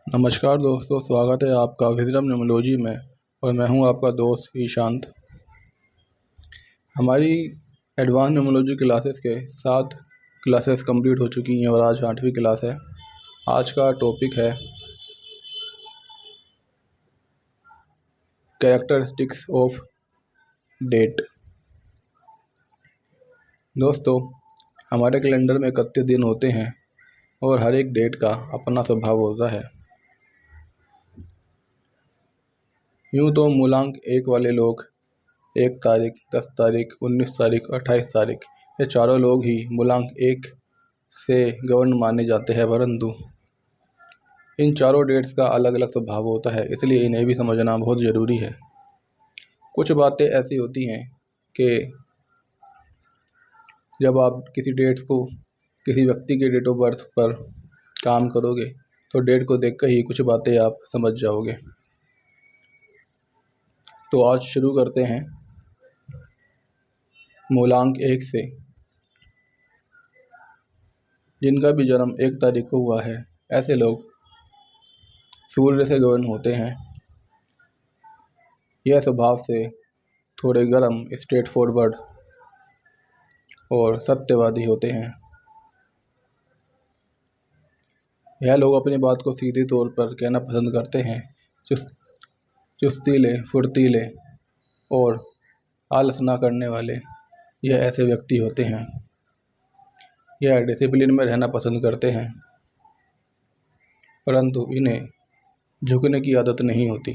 नमस्कार दोस्तों, स्वागत है आपका विजडम न्यूमरोलॉजी में। और मैं हूं आपका दोस्त ईशांत। हमारी एडवांस न्यूमरोलॉजी क्लासेस के 7 क्लासेस कंप्लीट हो चुकी हैं और आज 8वीं क्लास है। आज का टॉपिक है कैरेक्टरिस्टिक्स ऑफ डेट। दोस्तों, हमारे कैलेंडर में 31 दिन होते हैं और हर एक डेट का अपना स्वभाव होता है। यूँ तो मूलांक 1 वाले लोग 1 तारीख, 10 तारीख, 19 तारीख, 28 तारीख, ये चारों लोग ही मूलांक 1 से गवर्न माने जाते हैं, परंतु इन चारों डेट्स का अलग अलग स्वभाव होता है, इसलिए इन्हें भी समझना बहुत ज़रूरी है। कुछ बातें ऐसी होती हैं कि जब आप किसी डेट्स को किसी व्यक्ति के डेट ऑफ बर्थ पर काम करोगे तो डेट को देखकर ही कुछ बातें आप समझ जाओगे। तो आज शुरू करते हैं मूलांक 1 से। जिनका भी जन्म 1 तारीख को हुआ है, ऐसे लोग सूर्य से गवर्न होते हैं। यह स्वभाव से थोड़े गर्म, स्ट्रेट फॉरवर्ड और सत्यवादी होते हैं। यह लोग अपनी बात को सीधे तौर पर कहना पसंद करते हैं। चुस्तीले, फुर्तीले और आलस ना करने वाले यह ऐसे व्यक्ति होते हैं। यह डिसिप्लिन में रहना पसंद करते हैं, परंतु इन्हें झुकने की आदत नहीं होती।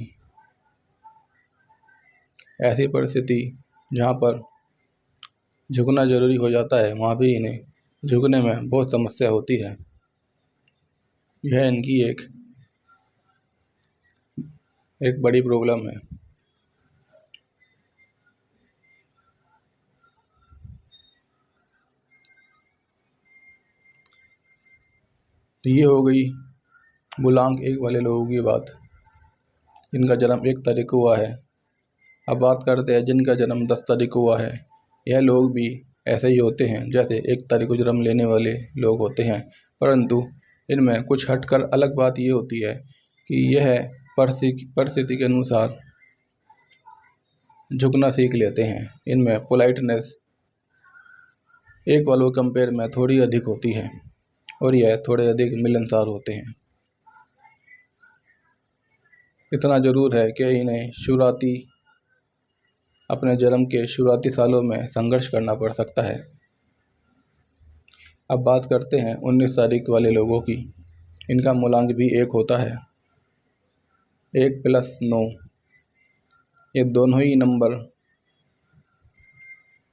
ऐसी परिस्थिति जहाँ पर झुकना ज़रूरी हो जाता है, वहाँ भी इन्हें झुकने में बहुत समस्या होती है। यह इनकी एक बड़ी प्रॉब्लम है। तो ये हो गई मूलांक 1 वाले लोगों की बात, जिनका जन्म 1 तारीख को हुआ है। अब बात करते हैं जिनका जन्म 10 तारीख को हुआ है। यह लोग भी ऐसे ही होते हैं जैसे 1 तारीख को जन्म लेने वाले लोग होते हैं, परंतु इनमें कुछ हटकर अलग बात ये होती है कि यह परिस्थिति के अनुसार झुकना सीख लेते हैं। इनमें पोलाइटनेस 1 वालों के कंपेयर में थोड़ी अधिक होती है और यह थोड़े अधिक मिलनसार होते हैं। इतना ज़रूर है कि इन्हें अपने जन्म के शुरुआती सालों में संघर्ष करना पड़ सकता है। अब बात करते हैं 19 तारीख वाले लोगों की। इनका मूलांक भी 1 होता है। 1 + 9, ये दोनों ही नंबर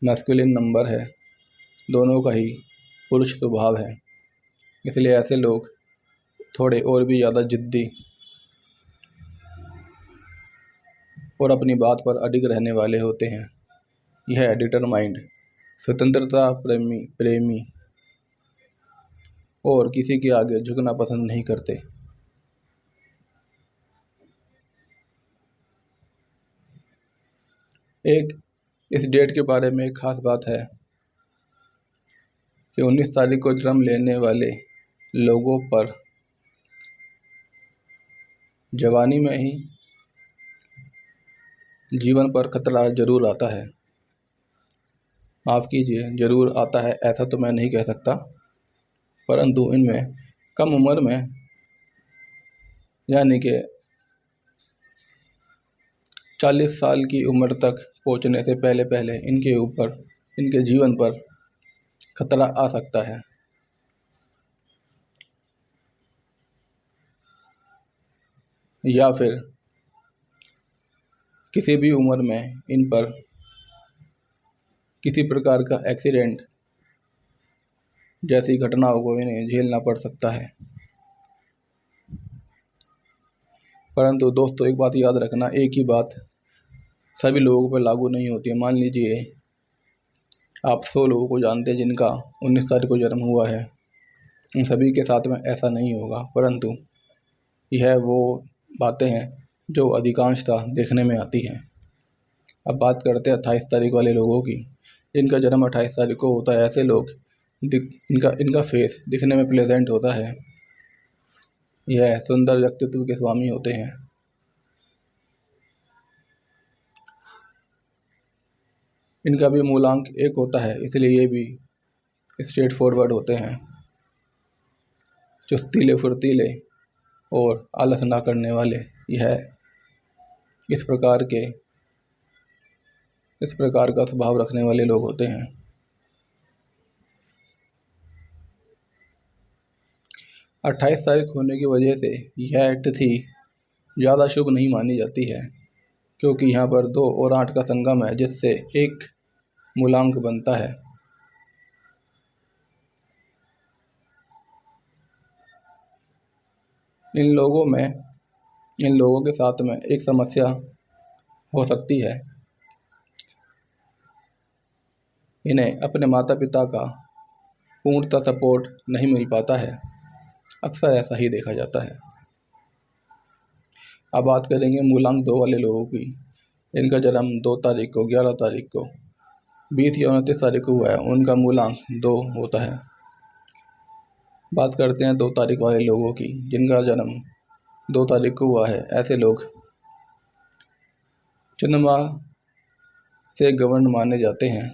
मैस्कुलिन नंबर है, दोनों का ही पुरुष स्वभाव है। इसलिए ऐसे लोग थोड़े और भी ज़्यादा जिद्दी और अपनी बात पर अडिग रहने वाले होते हैं। यह डिटरमाइंड, स्वतंत्रता प्रेमी और किसी के आगे झुकना पसंद नहीं करते। इस डेट के बारे में एक खास बात है कि 19 तारीख को जन्म लेने वाले लोगों पर जवानी में ही जीवन पर खतरा जरूर आता है। माफ़ कीजिए, जरूर आता है ऐसा तो मैं नहीं कह सकता, परंतु इनमें कम उम्र में, यानी कि 40 साल की उम्र तक पहुंचने से पहले इनके जीवन पर खतरा आ सकता है। या फिर किसी भी उम्र में इन पर किसी प्रकार का एक्सीडेंट जैसी घटनाओं को इन्हें झेलना पड़ सकता है। परंतु दोस्तों, एक बात याद रखना, एक ही बात सभी लोगों पर लागू नहीं होती है। मान लीजिए आप 100 लोगों को जानते हैं जिनका 19 तारीख को जन्म हुआ है, उन सभी के साथ में ऐसा नहीं होगा, परंतु यह वो बातें हैं जो अधिकांशतः देखने में आती हैं। अब बात करते हैं 28 तारीख वाले लोगों की। जिनका जन्म 28 तारीख को होता है, ऐसे लोग इनका फेस दिखने में प्लेजेंट होता है। यह सुंदर व्यक्तित्व के स्वामी होते हैं। इनका भी मूलांक 1 होता है, इसलिए ये भी स्ट्रेट फॉरवर्ड होते हैं, चुस्तीले फुर्तीले और आलस ना करने वाले। यह इस प्रकार का स्वभाव रखने वाले लोग होते हैं। 28 तारीख होने की वजह से यह तिथि ज़्यादा शुभ नहीं मानी जाती है, क्योंकि यहाँ पर 2 और 8 का संगम है, जिससे 1 मूलांक बनता है। इन लोगों के साथ में एक समस्या हो सकती है। इन्हें अपने माता पिता का पूर्णतः सपोर्ट नहीं मिल पाता है, अक्सर ऐसा ही देखा जाता है। अब बात करेंगे मूलांक 2 वाले लोगों की। इनका जन्म 2 तारीख को, 11 तारीख को, 20 या 29 तारीख को हुआ है, उनका मूलांक 2 होता है। बात करते हैं 2 तारीख वाले लोगों की, जिनका जन्म 2 तारीख को हुआ है। ऐसे लोग चंद्रमा से गवर्न माने जाते हैं,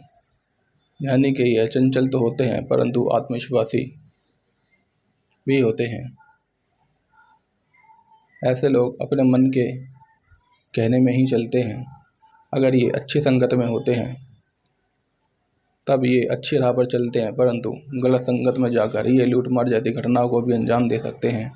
यानी कि यह चंचल तो होते हैं परंतु आत्मविश्वासी भी होते हैं। ऐसे लोग अपने मन के कहने में ही चलते हैं। अगर ये अच्छी संगत में होते हैं तब ये अच्छी राह पर चलते हैं, परंतु गलत संगत में जाकर ये लूटमार जैसी घटनाओं को भी अंजाम दे सकते हैं।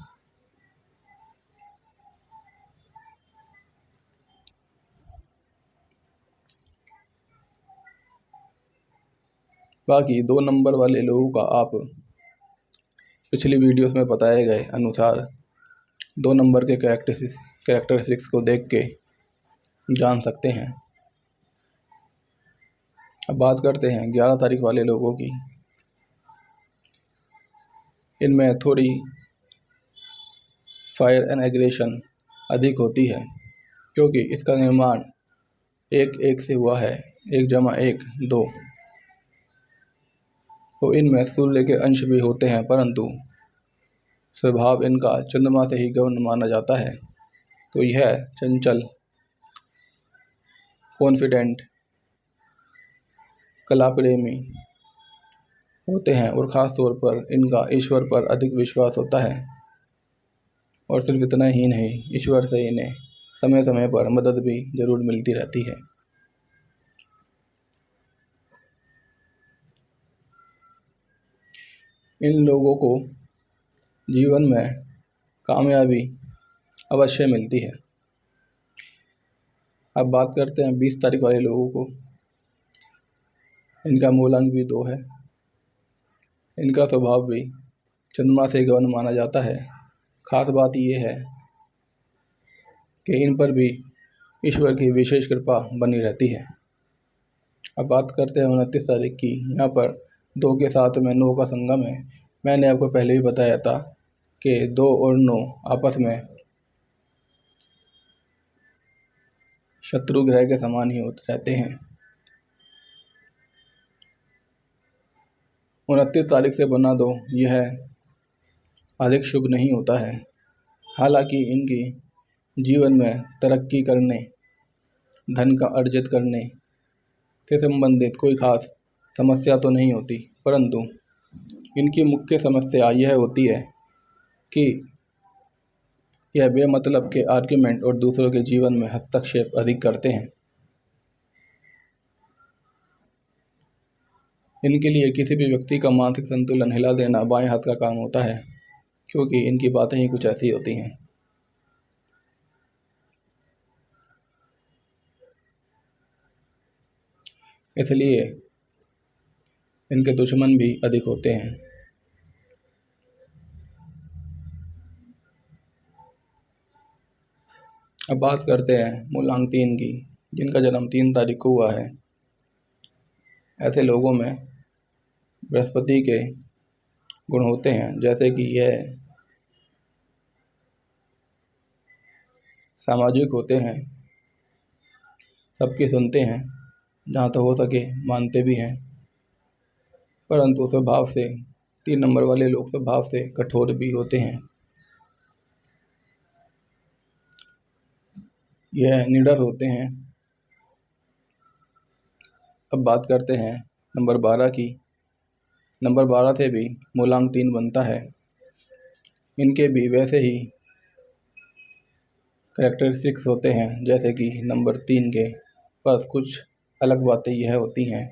बाकी 2 नंबर वाले लोगों का आप पिछली वीडियोस में बताए गए अनुसार 2 नंबर के कैरेक्टरिस्टिक्स को देख के जान सकते हैं। अब बात करते हैं 11 तारीख वाले लोगों की। इनमें थोड़ी फायर एंड एग्रेशन अधिक होती है, क्योंकि इसका निर्माण 1-1 से हुआ है, 1+1 2। तो इनमें सूर्य के अंश भी होते हैं, परंतु स्वभाव इनका चंद्रमा से ही गवर्न माना जाता है। तो यह चंचल, कॉन्फिडेंट, कला प्रेमी होते हैं और ख़ास तौर पर इनका ईश्वर पर अधिक विश्वास होता है। और सिर्फ इतना ही नहीं, ईश्वर से इन्हें समय समय पर मदद भी ज़रूर मिलती रहती है। इन लोगों को जीवन में कामयाबी अवश्य मिलती है। अब बात करते हैं 20 तारीख वाले लोगों को। इनका मूलांक भी 2 है। इनका स्वभाव भी चंद्रमा से गवर्न माना जाता है। खास बात यह है कि इन पर भी ईश्वर की विशेष कृपा बनी रहती है। अब बात करते हैं 29 तारीख की। यहाँ पर 2 के साथ में 9 का संगम है। मैंने आपको पहले भी बताया था कि 2 और 9 आपस में शत्रु ग्रह के समान ही होते रहते हैं। 29 तारीख से बना 2 यह अधिक शुभ नहीं होता है। हालांकि इनकी जीवन में तरक्की करने, धन का अर्जित करने से संबंधित कोई खास समस्या तो नहीं होती, परंतु इनकी मुख्य समस्या यह होती है कि यह बेमतलब के आर्ग्यूमेंट और दूसरों के जीवन में हस्तक्षेप अधिक करते हैं। इनके लिए किसी भी व्यक्ति का मानसिक संतुलन हिला देना बाएं हाथ का काम होता है, क्योंकि इनकी बातें ही कुछ ऐसी होती हैं। इसलिए इनके दुश्मन भी अधिक होते हैं। अब बात करते हैं मूलांक 3 की, जिनका जन्म 3 तारीख को हुआ है। ऐसे लोगों में बृहस्पति के गुण होते हैं, जैसे कि यह सामाजिक होते हैं, सबकी सुनते हैं, जहाँ तक हो सके मानते भी हैं, परंतु स्वभाव से 3 नंबर वाले लोग स्वभाव से कठोर भी होते हैं। यह निडर होते हैं। अब बात करते हैं नंबर 12 की। नंबर 12 से भी मूलांक 3 बनता है। इनके भी वैसे ही कैरेक्टरिस्टिक्स होते हैं जैसे कि नंबर 3 के, बस कुछ अलग बातें यह होती हैं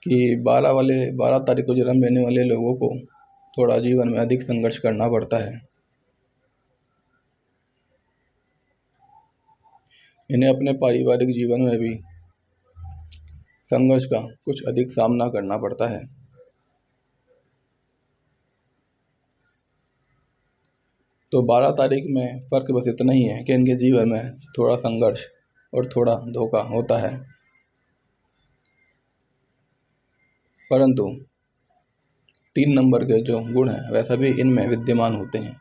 कि 12 तारीख को जन्म लेने वाले लोगों को थोड़ा जीवन में अधिक संघर्ष करना पड़ता है। इन्हें अपने पारिवारिक जीवन में भी संघर्ष का कुछ अधिक सामना करना पड़ता है। तो 12 तारीख में फ़र्क बस इतना ही है कि इनके जीवन में थोड़ा संघर्ष और थोड़ा धोखा होता है, परंतु 3 नंबर के जो गुण हैं वह सभी इनमें विद्यमान होते हैं।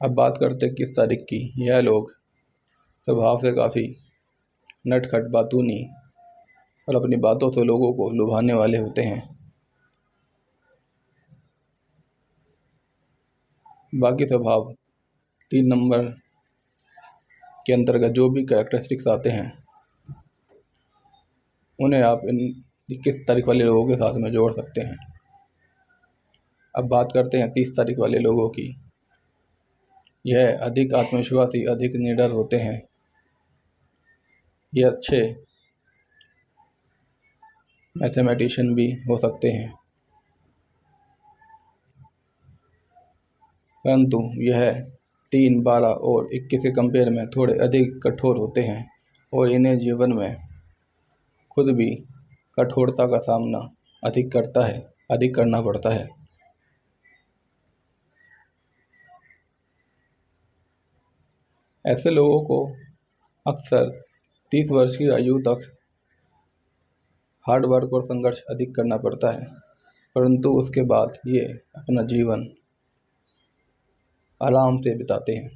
अब बात करते हैं किस तारीख की। यह लोग स्वभाव से काफ़ी नटखट, बातूनी और अपनी बातों से लोगों को लुभाने वाले होते हैं। बाकी स्वभाव 3 नंबर के अंतर्गत जो भी कैरेक्टरिस्टिक्स आते हैं उन्हें आप इन 21 तारीख वाले लोगों के साथ में जोड़ सकते हैं। अब बात करते हैं 30 तारीख वाले लोगों की। यह अधिक आत्मविश्वासी, अधिक निडर होते हैं। ये अच्छे मैथमेटिशियन भी हो सकते हैं, परंतु यह 3, 12 और 21 के कंपेयर में थोड़े अधिक कठोर होते हैं और इन्हें जीवन में खुद भी कठोरता का सामना अधिक करना पड़ता है। ऐसे लोगों को अक्सर 30 वर्ष की आयु तक हार्ड वर्क और संघर्ष अधिक करना पड़ता है, परंतु उसके बाद ये अपना जीवन आराम से बिताते हैं।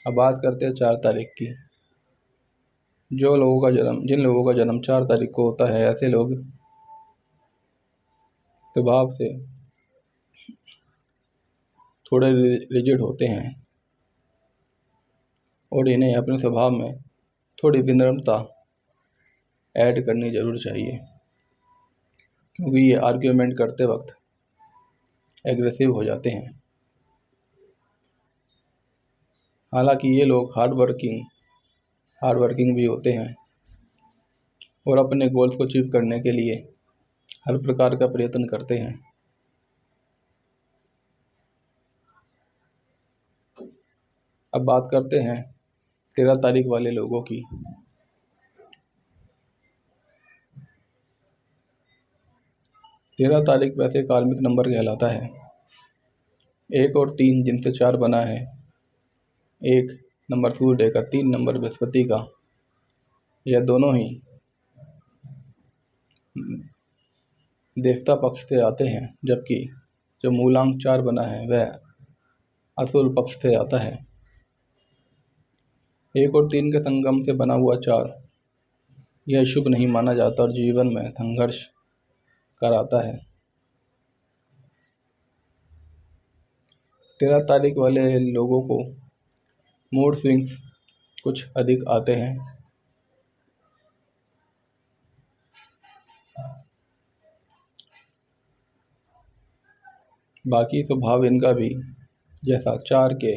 अब बात करते हैं 4 तारीख की। जिन लोगों का जन्म 4 तारीख को होता है, ऐसे लोग स्वभाव से थोड़े रिजिड होते हैं और इन्हें अपने स्वभाव में थोड़ी विनम्रता ऐड करनी जरूर चाहिए, क्योंकि ये आर्ग्यूमेंट करते वक्त एग्रेसिव हो जाते हैं। हालांकि ये लोग हार्ड वर्किंग भी होते हैं और अपने गोल्स को अचीव करने के लिए हर प्रकार का प्रयत्न करते हैं। अब बात करते हैं 13 तारीख वाले लोगों की। 13 तारीख वैसे कार्मिक नंबर कहलाता है। 1 और 3 जिनसे 4 बना है, 1 नंबर सूर्य का, 3 नंबर बृहस्पति का, यह दोनों ही देवता पक्ष से आते हैं, जबकि जो मूलांक 4 बना है वह असुर पक्ष से आता है। 1 और 3 के संगम से बना हुआ 4 यह शुभ नहीं माना जाता और जीवन में संघर्ष कराता है। 13 तारीख वाले लोगों को मूड स्विंग्स कुछ अधिक आते हैं। बाकी स्वभाव इनका भी जैसा 4 के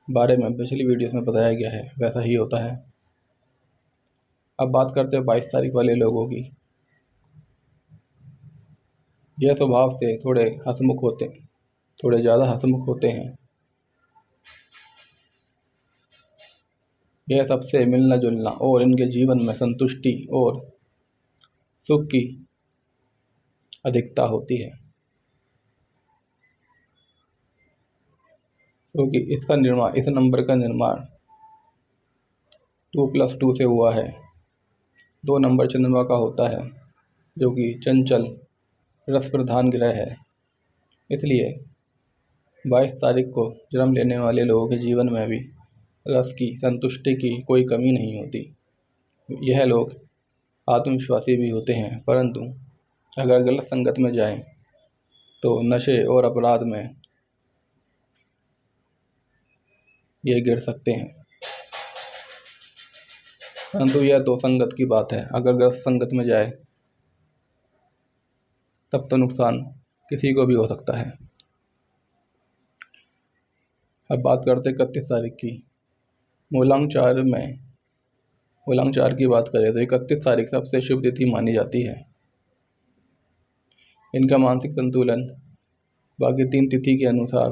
बारे में पिछली वीडियोस में बताया गया है वैसा ही होता है। अब बात करते हैं 22 तारीख वाले लोगों की। यह स्वभाव से थोड़े ज़्यादा हंसमुख होते हैं। यह सबसे मिलना जुलना और इनके जीवन में संतुष्टि और सुख की अधिकता होती है, क्योंकि इस नंबर का निर्माण 2+2 से हुआ है। 2 नंबर चंद्रमा का होता है जो कि चंचल रस प्रधान ग्रह है। इसलिए 22 तारीख को जन्म लेने वाले लोगों के जीवन में भी रस की, संतुष्टि की कोई कमी नहीं होती। यह लोग आत्मविश्वासी भी होते हैं, परंतु अगर गलत संगत में जाएं तो नशे और अपराध में ये गिर सकते हैं। परंतु यह तो संगत की बात है, अगर गलत संगत में जाए तब तो नुकसान किसी को भी हो सकता है। अब बात करते 31 तारीख की। मूलांक चार की बात करें तो 31 तारीख सबसे शुभ तिथि मानी जाती है। इनका मानसिक संतुलन बाकी 3 तिथि के अनुसार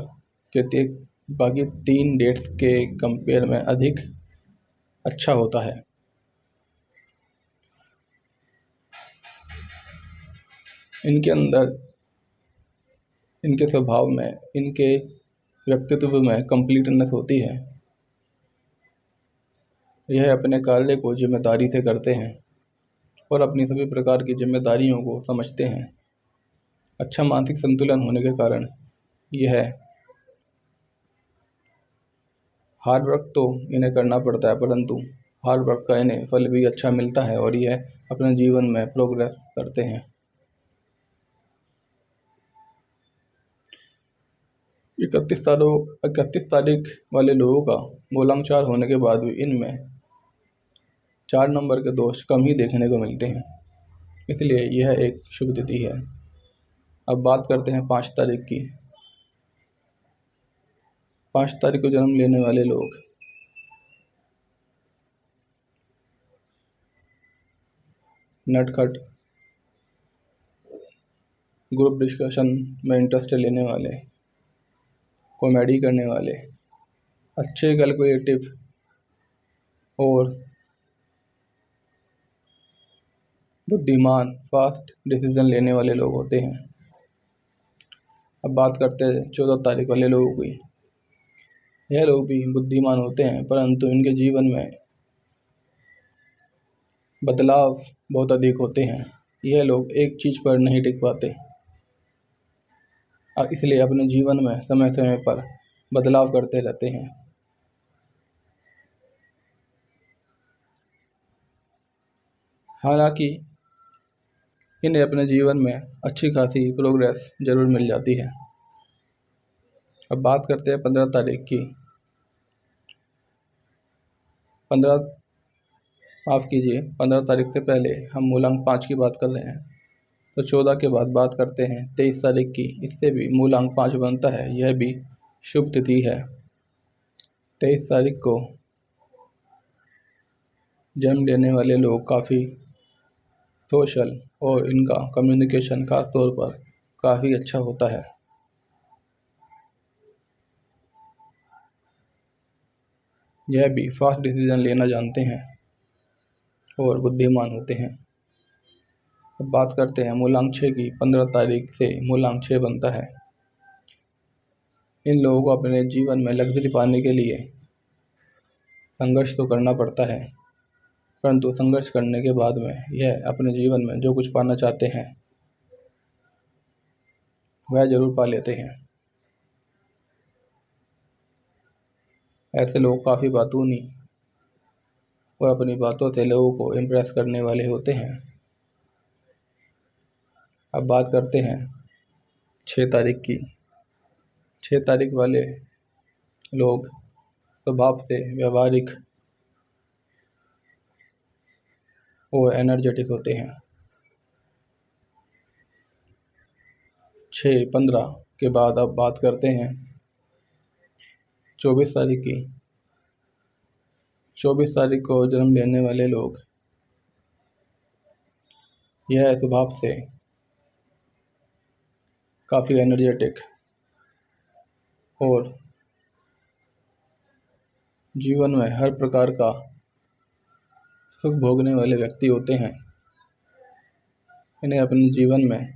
बाकी 3 डेट्स के कंपेयर में अधिक अच्छा होता है। इनके अंदर, इनके स्वभाव में, इनके व्यक्तित्व में कंप्लीटनेस होती है। यह अपने कार्य को जिम्मेदारी से करते हैं और अपनी सभी प्रकार की जिम्मेदारियों को समझते हैं। अच्छा मानसिक संतुलन होने के कारण यह हार्ड वर्क तो इन्हें करना पड़ता है, परंतु हार्ड वर्क का इन्हें फल भी अच्छा मिलता है और यह अपने जीवन में प्रोग्रेस करते हैं। 31 तारीख वाले लोगों का मूलांक 4 होने के बाद भी इनमें 4 नंबर के दोष कम ही देखने को मिलते हैं, इसलिए यह एक शुभ तिथि है। अब बात करते हैं 5 तारीख की। 5 तारीख को जन्म लेने वाले लोग नटखट, ग्रुप डिस्कशन में इंटरेस्ट लेने वाले, कॉमेडी करने वाले, अच्छे कैलकुलेटिव और बुद्धिमान, फास्ट डिसीजन लेने वाले लोग होते हैं। अब बात करते हैं 14 तारीख वाले लोगों की। यह लोग भी बुद्धिमान होते हैं, परंतु इनके जीवन में बदलाव बहुत अधिक होते हैं। यह लोग एक चीज़ पर नहीं टिक पाते, इसलिए अपने जीवन में समय समय पर बदलाव करते रहते हैं। हालांकि इन्हें अपने जीवन में अच्छी खासी प्रोग्रेस जरूर मिल जाती है। अब बात करते हैं 15 तारीख की। 15 तारीख से पहले हम मूलांक 5 की बात कर रहे हैं, तो 14 के बाद बात करते हैं 23 तारीख की। इससे भी मूलांक 5 बनता है, यह भी शुभ तिथि है। 23 तारीख को जन्म लेने वाले लोग काफ़ी सोशल और इनका कम्युनिकेशन खास तौर पर काफ़ी अच्छा होता है। यह भी फास्ट डिसीजन लेना जानते हैं और बुद्धिमान होते हैं। अब बात करते हैं मूलांक 6 की। 15 तारीख से मूलांक 6 बनता है। इन लोगों को अपने जीवन में लग्जरी पाने के लिए संघर्ष तो करना पड़ता है, परंतु संघर्ष करने के बाद में यह अपने जीवन में जो कुछ पाना चाहते हैं वह जरूर पा लेते हैं। ऐसे लोग काफ़ी बातूनी और अपनी बातों से लोगों को इम्प्रेस करने वाले होते हैं। अब बात करते हैं 6 तारीख की। 6 तारीख वाले लोग स्वभाव से व्यवहारिक और एनर्जेटिक होते हैं। 6-15 के बाद अब बात करते हैं 24 तारीख की। 24 तारीख को जन्म लेने वाले लोग यह स्वभाव से काफ़ी एनर्जेटिक और जीवन में हर प्रकार का सुख भोगने वाले व्यक्ति होते हैं। इन्हें अपने जीवन में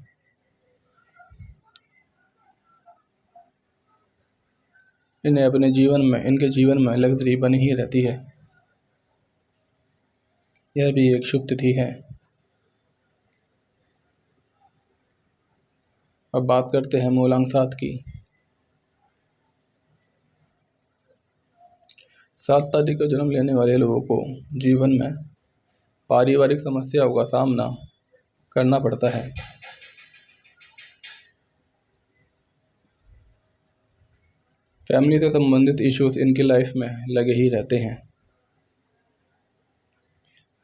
इनके जीवन में लग्जरी बनी ही रहती है। यह भी एक शुभ तिथि है। अब बात करते हैं मूलांक 7 की। 7 तारीख को जन्म लेने वाले लोगों को जीवन में पारिवारिक समस्याओं का सामना करना पड़ता है। फैमिली से संबंधित इश्यूज इनकी लाइफ में लगे ही रहते हैं।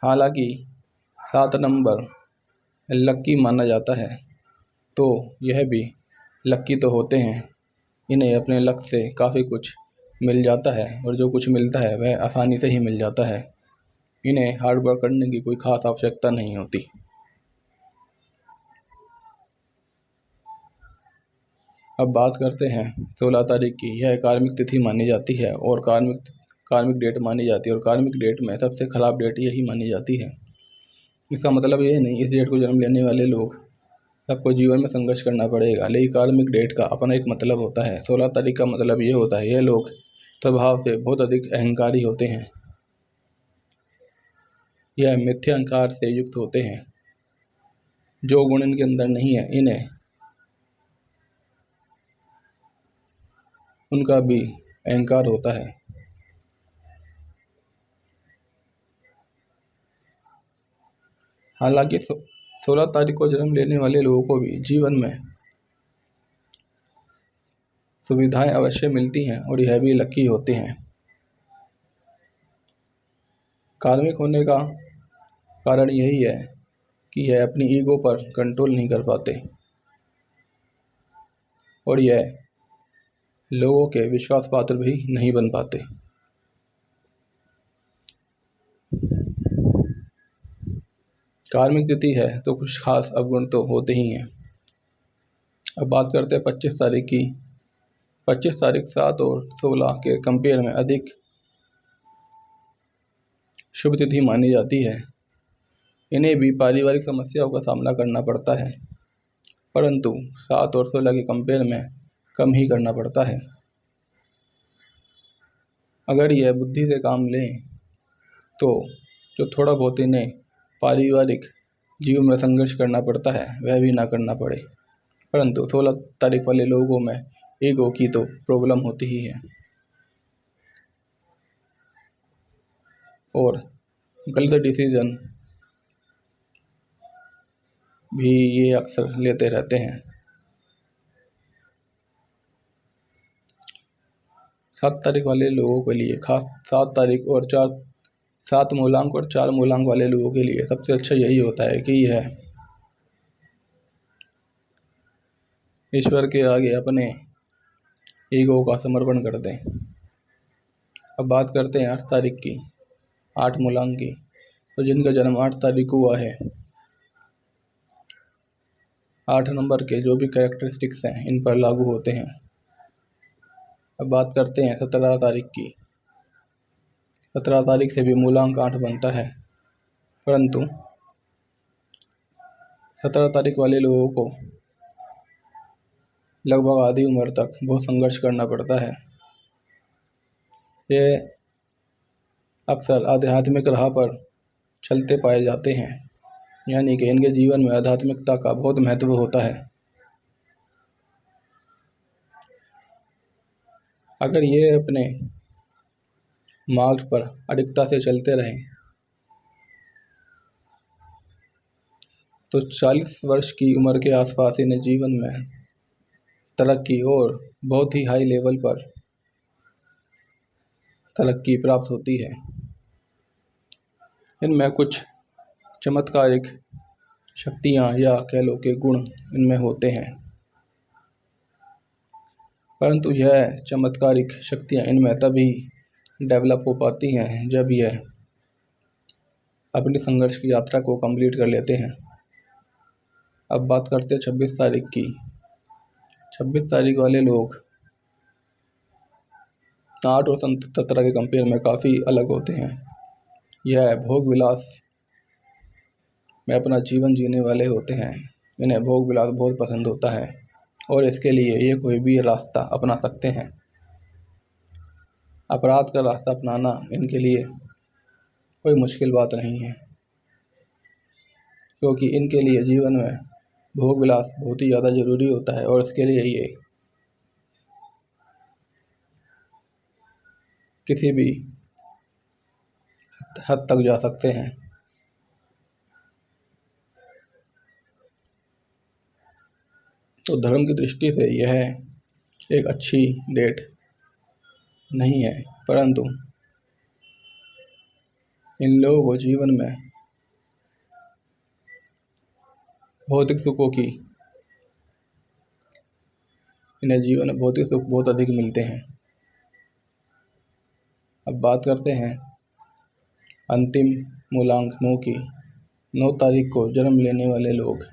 हालांकि 7 नंबर लक्की माना जाता है, तो यह भी लक्की तो होते हैं। इन्हें अपने लक से काफ़ी कुछ मिल जाता है और जो कुछ मिलता है वह आसानी से ही मिल जाता है। इन्हें हार्ड वर्क करने की कोई ख़ास आवश्यकता नहीं होती। अब बात करते हैं 16 तारीख की। यह कार्मिक तिथि मानी जाती है और कार्मिक डेट मानी जाती है और कार्मिक डेट में सबसे ख़राब डेट यही मानी जाती है। इसका मतलब ये नहीं इस डेट को जन्म लेने वाले लोग सबको जीवन में संघर्ष करना पड़ेगा, लेकिन कार्मिक डेट का अपना एक मतलब होता है। 16 तारीख का मतलब ये होता है यह लोग स्वभाव से बहुत अधिक अहंकारी होते हैं। यह मिथ्या अहंकार से युक्त होते हैं। जो गुण इनके अंदर नहीं है इन्हें उनका भी अहंकार होता है। हालांकि 16 तारीख को जन्म लेने वाले लोगों को भी जीवन में सुविधाएं अवश्य मिलती हैं और यह भी लकी होते हैं। कार्मिक होने का कारण यही है कि यह अपनी ईगो पर कंट्रोल नहीं कर पाते और यह लोगों के विश्वास पात्र भी नहीं बन पाते। कार्मिक तिथि है तो कुछ खास अवगुण तो होते ही हैं। अब बात करते हैं 25 तारीख की। 25 तारीख 7 और 16 के कंपेयर में अधिक शुभ तिथि मानी जाती है। इन्हें भी पारिवारिक समस्याओं का सामना करना पड़ता है, परंतु 7 और 16 के कंपेयर में कम ही करना पड़ता है। अगर यह बुद्धि से काम लें तो जो थोड़ा बहुत इन्हें पारिवारिक जीवन में संघर्ष करना पड़ता है वह भी ना करना पड़े। परंतु 16 तारीख वाले लोगों में ईगो की तो प्रॉब्लम होती ही है और गलत डिसीजन भी ये अक्सर लेते रहते हैं। 7 तारीख वाले लोगों के लिए खास 7 तारीख और 7 मूलांक और 4 मूलांक वाले लोगों के लिए सबसे अच्छा यही होता है कि यह ईश्वर के आगे अपने ईगो का समर्पण कर दें। अब बात करते हैं 8 तारीख की, 8 मूलांक की। तो जिनका जन्म 8 तारीख को हुआ है, 8 नंबर के जो भी कैरेक्टरिस्टिक्स हैं इन पर लागू होते हैं। अब बात करते हैं 17 तारीख की। 17 तारीख से भी मूलांक 8 बनता है, परंतु 17 तारीख वाले लोगों को लगभग आधी उम्र तक बहुत संघर्ष करना पड़ता है। ये अक्सर आध्यात्मिक राह पर चलते पाए जाते हैं, यानी कि इनके जीवन में आध्यात्मिकता का बहुत महत्व होता है। अगर ये अपने मार्ग पर अडिगता से चलते रहें तो 40 वर्ष की उम्र के आसपास इन्हें जीवन में तरक्की और बहुत ही हाई लेवल पर तरक्की प्राप्त होती है। इनमें कुछ चमत्कारिक शक्तियाँ या कह लो कि गुण इनमें होते हैं, परंतु यह चमत्कारिक शक्तियाँ इनमें तभी डेवलप हो पाती हैं जब यह अपनी संघर्ष की यात्रा को कंप्लीट कर लेते हैं। अब बात करते हैं 26 तारीख की। 26 तारीख वाले लोग 8 और 17 के कंपेयर में काफ़ी अलग होते हैं। यह भोग विलास में अपना जीवन जीने वाले होते हैं। इन्हें भोग विलास बहुत पसंद होता है और इसके लिए ये कोई भी रास्ता अपना सकते हैं। अपराध का रास्ता अपनाना इनके लिए कोई मुश्किल बात नहीं है, क्योंकि इनके लिए जीवन में भोग विलास बहुत ही ज़्यादा ज़रूरी होता है और इसके लिए ये किसी भी हद तक जा सकते हैं। तो धर्म की दृष्टि से यह एक अच्छी डेट नहीं है, परंतु इन लोगों को जीवन में भौतिक सुखों की इन्हें जीवन में भौतिक सुख बहुत अधिक मिलते हैं। अब बात करते हैं अंतिम मूलांक 9 की। 9 तारीख को जन्म लेने वाले लोग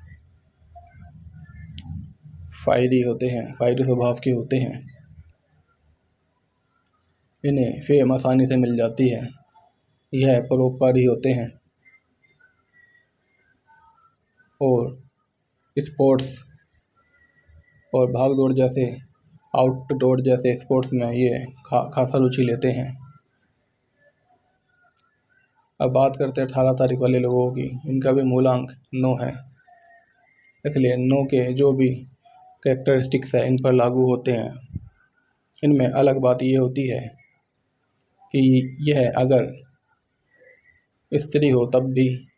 फायरी होते हैं, फायरी स्वभाव के होते हैं। इन्हें फेम आसानी से मिल जाती है। यह परोपकारी होते हैं और स्पोर्ट्स और भाग दौड़ जैसे आउटडोर जैसे स्पोर्ट्स में ये खासा रुचि लेते हैं। अब बात करते हैं 18 तारीख वाले लोगों की। इनका भी मूलांक 9 है, इसलिए 9 के जो भी कैरेक्टरिस्टिक्स है इन पर लागू होते हैं। इनमें अलग बात ये होती है कि यह अगर स्त्री हो तब भी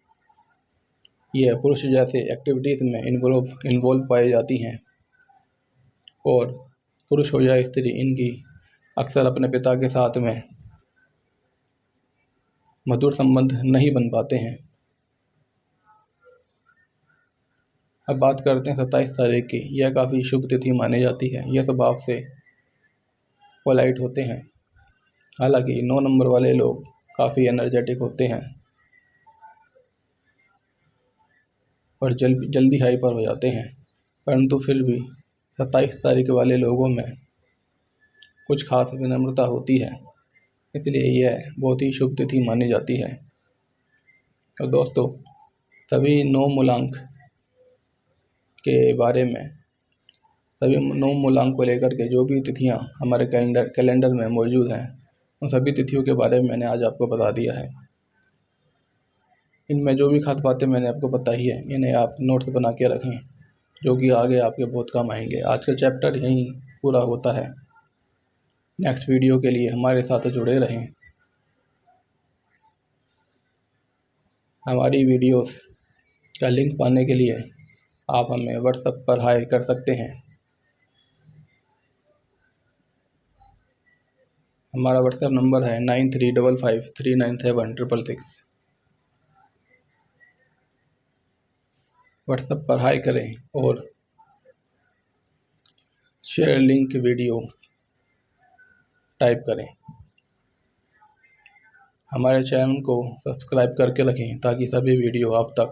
यह पुरुष जैसे एक्टिविटीज़ में इन्वॉल्व पाई जाती हैं, और पुरुष हो या स्त्री इनकी अक्सर अपने पिता के साथ में मधुर संबंध नहीं बन पाते हैं। अब बात करते हैं 27 तारीख की। यह काफ़ी शुभ तिथि मानी जाती है। यह स्वभाव से पोलाइट होते हैं, हालांकि 9 नंबर वाले लोग काफ़ी एनर्जेटिक होते हैं और जल्दी हाइपर हो जाते हैं, परंतु फिर भी 27 तारीख वाले लोगों में कुछ खास विनम्रता होती है, इसलिए यह बहुत ही शुभ तिथि मानी जाती है। तो दोस्तों, सभी 9 मूलांक के बारे में, सभी 9 मूलांक को लेकर के जो भी तिथियां हमारे कैलेंडर में मौजूद हैं, उन सभी तिथियों के बारे में मैंने आज आपको बता दिया है। इनमें जो भी खास बातें मैंने आपको बताई है, इन्हें आप नोट्स बना के रखें, जो कि आगे आपके बहुत काम आएंगे। आज का चैप्टर यहीं पूरा होता है। नेक्स्ट वीडियो के लिए हमारे साथ जुड़े रहें। हमारी वीडियोस का लिंक पाने के लिए आप हमें व्हाट्सएप पर हाय कर सकते हैं। हमारा व्हाट्सएप नंबर है 9355397666। व्हाट्सएप पर हाय करें और शेयर लिंक वीडियो टाइप करें। हमारे चैनल को सब्सक्राइब करके रखें ताकि सभी वीडियो आप तक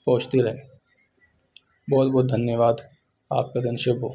पहुंचती रहे। बहुत बहुत धन्यवाद। आपका दिन शुभ हो।